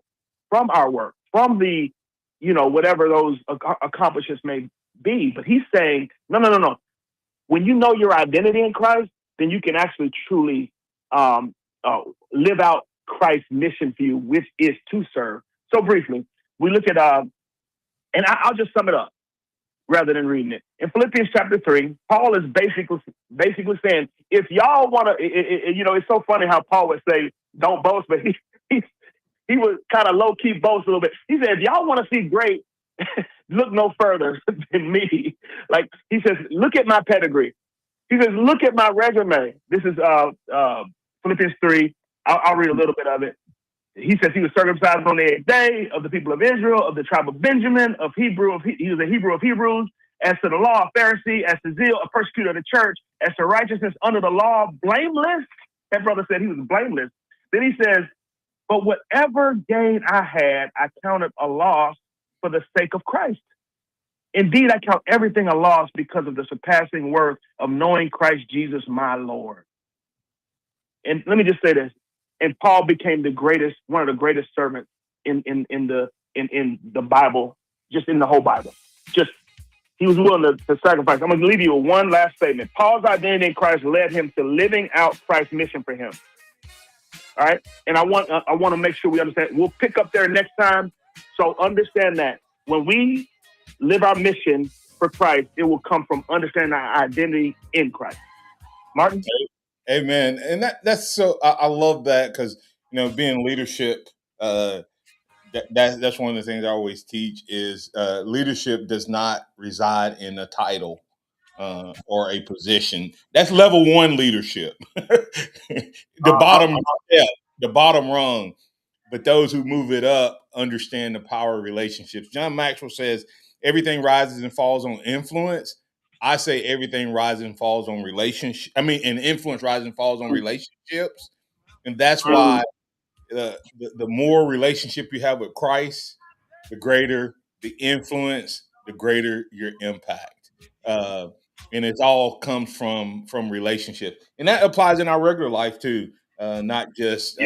Speaker 25: from our work, from the, whatever those accomplishments may be. But he's saying, no. When you know your identity in Christ, then you can actually truly live out Christ's mission for you, which is to serve. So briefly, we look at, and I'll just sum it up rather than reading it. In Philippians chapter 3, Paul is basically saying, if y'all want to, it's so funny how Paul would say, don't boast, but he would kind of low-key boast a little bit. He said, if y'all want to see great, look no further than me. Like, he says, look at my pedigree. He says, look at my resume. This is Philippians 3. I'll read a little bit of it. He says he was circumcised on the 8th day, of the people of Israel, of the tribe of Benjamin, he was a Hebrew of Hebrews, as to the law, a Pharisee, as to zeal, a persecutor of the church, as to righteousness under the law, blameless. That brother said he was blameless. Then he says, but whatever gain I had, I counted a loss for the sake of Christ. Indeed, I count everything a loss because of the surpassing worth of knowing Christ Jesus, my Lord. And let me just say this. And Paul became one of the greatest servants in the Bible, just in the whole Bible. Just, he was willing to sacrifice. I'm going to leave you with one last statement. Paul's identity in Christ led him to living out Christ's mission for him. All right? And I want to make sure we understand. We'll pick up there next time. So understand that when we live our mission for Christ, it will come from understanding our identity in Christ. Martin?
Speaker 2: Amen. And that's so, I love that, because, being leadership, that's one of the things I always teach is leadership does not reside in a title or a position. That's level one leadership. The bottom rung. But those who move it up understand the power of relationships. John Maxwell says everything rises and falls on influence. I say everything rises and falls on relationship. And influence rises and falls on relationships. And that's why the more relationship you have with Christ, the greater the influence, the greater your impact. And it all comes from relationship. And that applies in our regular life too, not just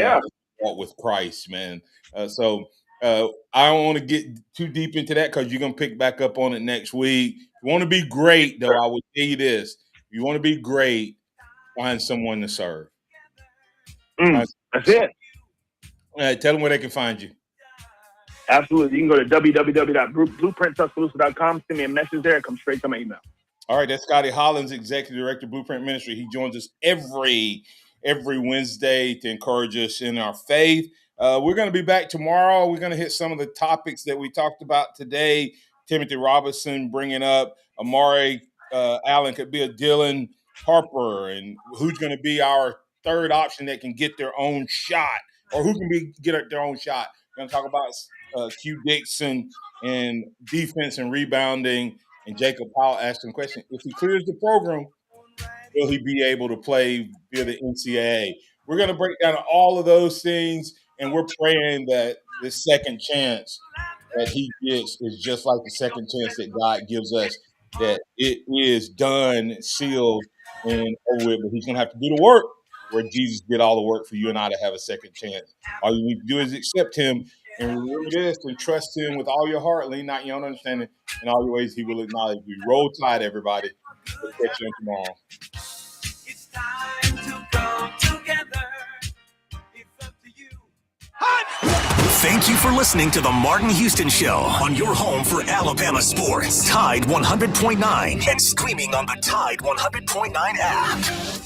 Speaker 2: walk with Christ, man. So I don't want to get too deep into that, because you're going to pick back up on it next week. If you want to be great, though, I will tell you this. If you want to be great, find someone to serve.
Speaker 25: That's it.
Speaker 2: Tell them where they can find you.
Speaker 25: Absolutely. You can go to www.blueprinttuscaloosa.com. Send me a message there. It comes straight to my email.
Speaker 2: All right. That's Scotty Hollins, Executive Director, Blueprint Ministry. He joins us every Wednesday to encourage us in our faith. We're going to be back tomorrow. We're going to hit some of the topics that we talked about today. Timothy Robinson bringing up Amari Allen could be a Dylan Harper, and who's going to be our third option that can get their own shot, or who can get their own shot. We're going to talk about Q Dixon and defense and rebounding, and Jacob Powell asking the question, if he clears the program, will he be able to play via the NCAA? We're going to break down all of those things, and we're praying that the second chance that he gets is just like the second chance that God gives us, that it is done, sealed, and over with. But he's going to have to do the work where Jesus did all the work for you and I to have a second chance. All you need to do is accept him and remember this, and trust him with all your heart, lean not your own understanding. In all your ways, he will acknowledge you. Roll Tide, everybody. We'll catch you tomorrow.
Speaker 5: It's time to come together. It's up to you. Thank you for listening to the Martin Houston Show on your home for Alabama sports. Tide 100.9 and streaming on the Tide 100.9 app.